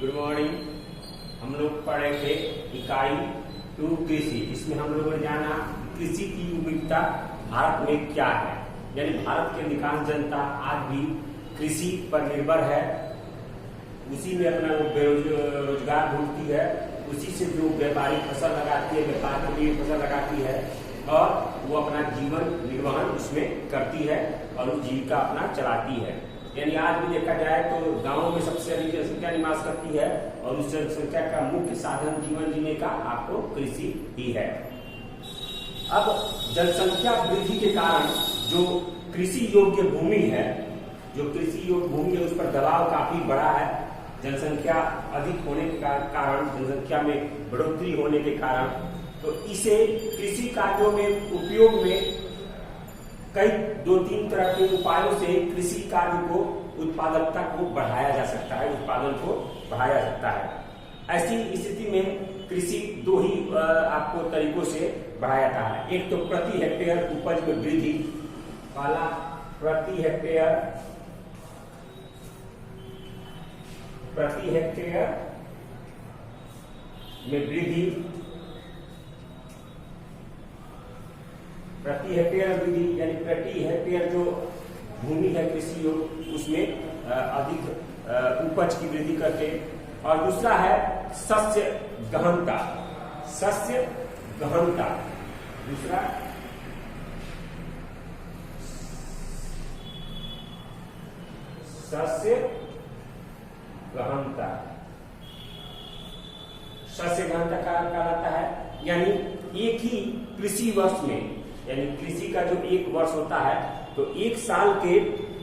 Good morning. हम लोग पढ़े थे इकाई 2 कृषि, जिसमें हम लोगों ने जाना कृषि की उपयोगिता भारत में क्या है। यानी भारत की अधिकांश जनता आज भी कृषि पर निर्भर है, उसी में अपना रोजगार ढूंढती है, उसी से जो व्यापारिक फसल लगाती है, व्यापार के लिए फसल लगाती है और वो अपना जीवन निर्वहन उसमें करती है और वो जीविका अपना चलाती है। यानी आज भी देखा जाए तो गांवों में सबसे अधिक जनसंख्या निवास करती है और उस जनसंख्या का मुख्य साधन जीवन जीने का आपको कृषि ही है। अब जनसंख्या वृद्धि के कारण जो कृषि योग्य भूमि है, जो कृषि योग्य भूमि है, उस पर दबाव काफी बड़ा है। जनसंख्या अधिक होने के कारण, जनसंख्या में बढ़ोतरी होने के कारण, तो इसे कृषि कार्यों में उपयोग में कई 2-3 तरह के उपायों से कृषि कार्य को, उत्पादकता को बढ़ाया जा सकता है, उत्पादन को बढ़ाया जा सकता है। ऐसी स्थिति में कृषि 2 ही आपको तरीकों से बढ़ाया जाता है। एक तो प्रति हेक्टेयर उपज में वृद्धि, पहला प्रति हेक्टेयर में वृद्धि, प्रति हेक्टेयर वृद्धि यानी प्रति हेक्टेयर जो भूमि है कृषि योग, उसमें अधिक उपज की वृद्धि करके। और दूसरा है शस्य गहनता, शस्य गहनता। दूसरा शस्य गहनता, शस्य गहनता कहलाता है। यानी एक ही कृषि वर्ष में, यानी कृषि का जो एक वर्ष होता है, तो एक साल के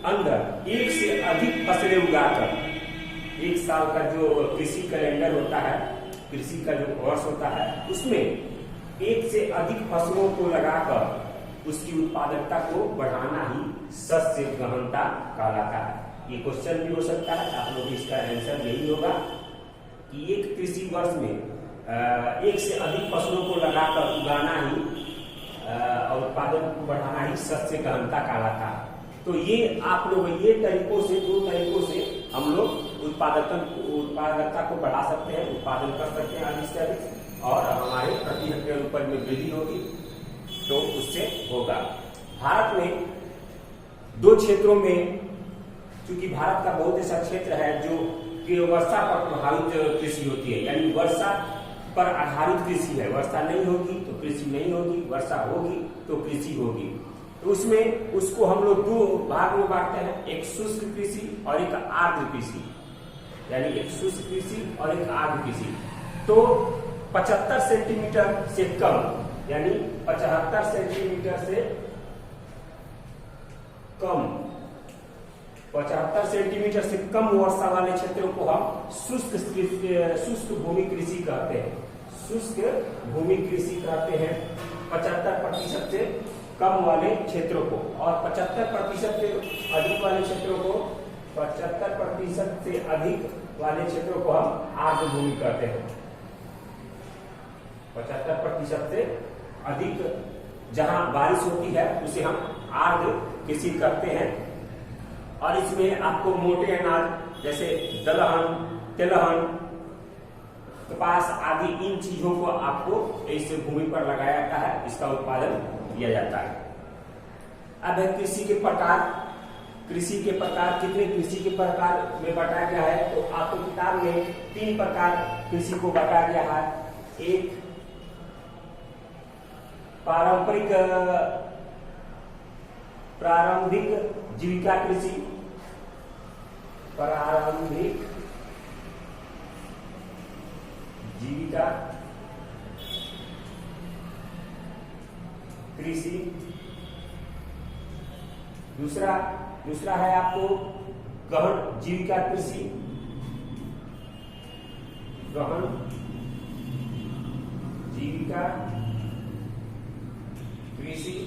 अंदर एक से अधिक फसलें उगाकर, एक साल का जो कृषि कैलेंडर होता है, कृषि का जो वर्ष होता है, उसमें एक से अधिक फसलों को लगाकर उसकी उत्पादकता को बढ़ाना ही शस्य गहनता कहलाता है। ये क्वेश्चन भी हो सकता है, आप लोग इसका आंसर यही होगा कि एक कृषि वर्ष में एक से अधिक फसलों को लगाकर उगाना ही और उत्पादन को बढ़ाना ही शस्य गहनता कहलाता है। तो ये आप लोग ये तरीकों से, 2 तरीकों से हम लोग उत्पादकता को बढ़ा सकते हैं, उत्पादन कर सकते हैं अधिक से अधिक, और हमारे प्रति हेक्टेयर उपज में वृद्धि होगी तो उससे होगा। भारत में 2 क्षेत्रों में, क्योंकि भारत का बहुत ऐसा क्षेत्र है जो कि वर्षा पर प्रभावित कृषि होती है, यानी वर्षा पर आधारित कृषि है। वर्षा नहीं होगी तो कृषि नहीं होगी, वर्षा होगी तो कृषि होगी। तो उसमें उसको हम लोग 2 भाग में बांटते हैं, एक शुष्क कृषि और एक आर्द्र कृषि। यानी एक शुष्क कृषि और एक आर्द्र कृषि। तो 75 सेंटीमीटर से कम, यानी 75 सेंटीमीटर से कम, 75 सेंटीमीटर से कम वर्षा वाले क्षेत्रों को हम शुष्क भूमि कृषि कहते हैं। शुष्क भूमि कृषि कहते हैं 75% से कम वाले क्षेत्रों को, और 75% से अधिक वाले क्षेत्रों को, 75% से अधिक वाले क्षेत्रों को हम आर्द्र भूमि कहते हैं। 75% से अधिक जहां बारिश होती है उसे हम आर्द्र कृषि कहते हैं। और इसमें आपको मोटे अनाज जैसे दलहन, तिलहन, कपास आदि इन चीजों को आपको इस भूमि पर लगाया जाता है, इसका उत्पादन किया जाता है। अब है कृषि के प्रकार। कृषि के प्रकार कितने कृषि के प्रकार में बांटा गया है, तो आपको किताब में 3 प्रकार कृषि को बांटा गया है। एक प्रारंभिक जीविका कृषि, प्रारंभिक जीविका कृषि। दूसरा है आपको गहन जीविका कृषि, गहन जीविका कृषि।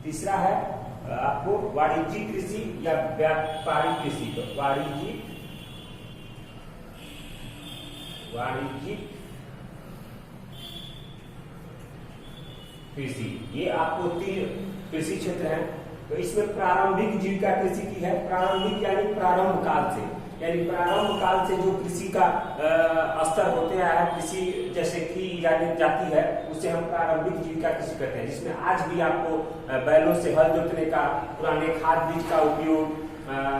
तीसरा है आपको वाणिज्यिक कृषि या व्यापारिक कृषि। तो वाणिज्यिक कृषि, ये आपको 3 कृषि क्षेत्र हैं। तो इसमें प्रारंभिक जीविका कृषि की है। प्रारंभिक यानी प्रारंभ काल से, यानी प्रारंभ काल से जो कृषि का स्तर होते आया है, कृषि जैसे की जाती है, उसे हम प्रारंभिक जीविका कृषि कहते हैं, जिसमें आज भी आपको बैलों से हल जोतने का, पुराने खाद बीज का उपयोग,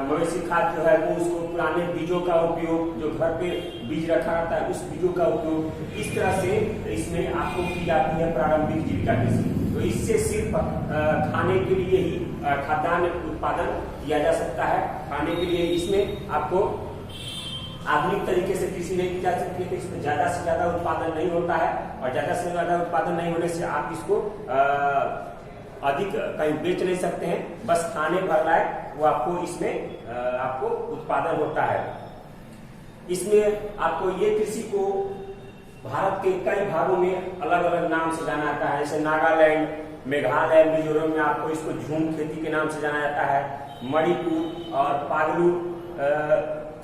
मवेशी खाद जो है वो उसको पुराने बीजों का उपयोग, जो घर पे बीज रखा रहता है उस बीजों का उपयोग, इस तरह से इसमें आपको की जाती है प्रारंभिक जीविका कृषि। तो इससे सिर्फ खाने के लिए ही खाद्यान्न उत्पादन किया जा सकता है, खाने के लिए। इसमें आपको आधुनिक तरीके से कृषि नहीं की जा सकती है, तो इसमें ज्यादा से ज्यादा उत्पादन नहीं होता है, और ज्यादा से ज्यादा उत्पादन नहीं होने से आप इसको अधिक कहीं बेच नहीं सकते हैं, बस खाने भर लायक वो आपको इसमें आपको उत्पादन होता है। इसमें आपको ये कृषि को भारत के कई भागों में अलग अलग नाम से जाना जाता है, जैसे नागालैंड, मेघालय, मिजोरम में आपको इसको झूम खेती के नाम से जाना जाता है, मणिपुर और पागलू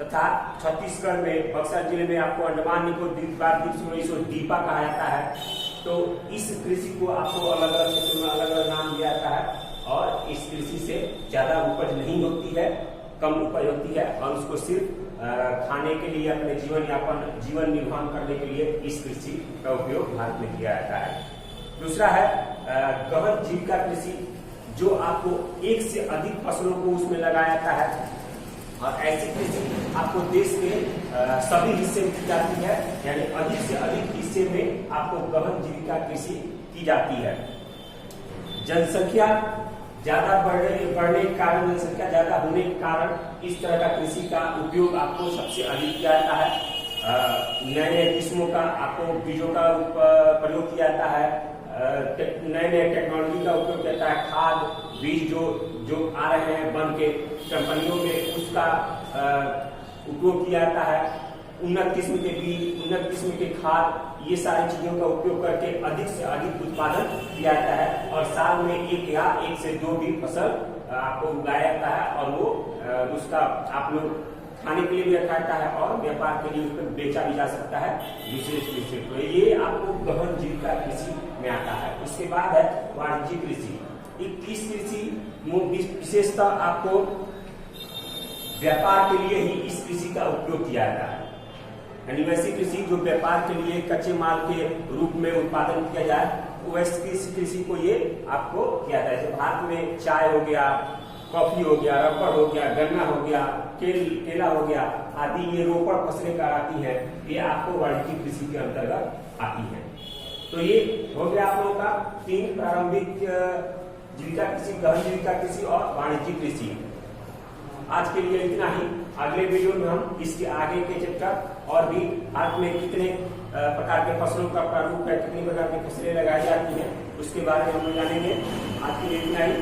तथा छत्तीसगढ़ में बक्सर जिले में आपको अंडमान निकोबार में इसको दीपा कहा जाता है। तो इस कृषि को आपको अलग अलग क्षेत्रों में अलग अलग नाम दिया जाता है, और इस कृषि से ज्यादा उपज नहीं होती है, कम उपज होती है, और उसको सिर्फ खाने के लिए, अपने जीवन निर्वाह करने के लिए इस कृषि का उपयोग भारत में किया जाता है। दूसरा है गहन जीविका कृषि, जो आपको एक से अधिक फसलों को उसमें लगाया जाता है, और ऐसी कृषि आपको देश के सभी हिस्से में की जाती है, यानी अधिक से अधिक हिस्से में आपको गहन जीविका कृषि की जाती है। जनसंख्या ज्यादा बढ़ने के कारण, जनसंख्या ज्यादा होने के कारण इस तरह का कृषि का उपयोग आपको सबसे अधिक किया जाता है। नए नए किस्मों का आपको बीजों का प्रयोग किया जाता है, नए नए टेक्नोलॉजी का उपयोग किया जाता है, खाद बीज जो आ रहे हैं बन के कंपनियों में, उसका उपयोग किया जाता है, उन्नत किस्म के बीज, उन्नत किस्म के खाद, ये सारी चीजों का उपयोग करके अधिक से अधिक उत्पादन किया जाता है, और साल में एक या एक से दो भी फसल आपको उगाया जाता है, और वो उसका आप लोग खाने के लिए भी रखा जाता है, और व्यापार के लिए उसको बेचा भी जा सकता है दूसरे। तो ये आपको गहन जीविका कृषि में आता है। उसके बाद है वाणिज्यिक कृषि। इस कृषि विशेषतः आपको व्यापार के लिए ही इस कृषि का उपयोग किया जाता है, यानी वैसी कृषि जो व्यापार के लिए कच्चे माल के रूप में उत्पादन किया जाए, वैसी कृषि को ये आपको किया जाता है। जैसे भारत में चाय हो गया, कॉफी हो गया, रबड़ हो गया, गन्ना हो गया, केला हो गया आदि, ये रोपड़ फसलें कहलाती हैं, ये आपको वाणिज्यिक कृषि के अंतर्गत आती हैं। तो ये हो गया आप लोगों का 3 प्रारंभिक जीविका कृषि, गहन जीविका कृषि और वाणिज्यिक कृषि। आज के लिए इतना ही। अगले वीडियो में हम इसके आगे के चैप्टर और भी भारत में कितने प्रकार के फसलों का प्रारूप है, कितनी प्रकार की फसलें लगाई जाती हैं, उसके बारे में हम जानेंगे। आज के लिए इतना ही।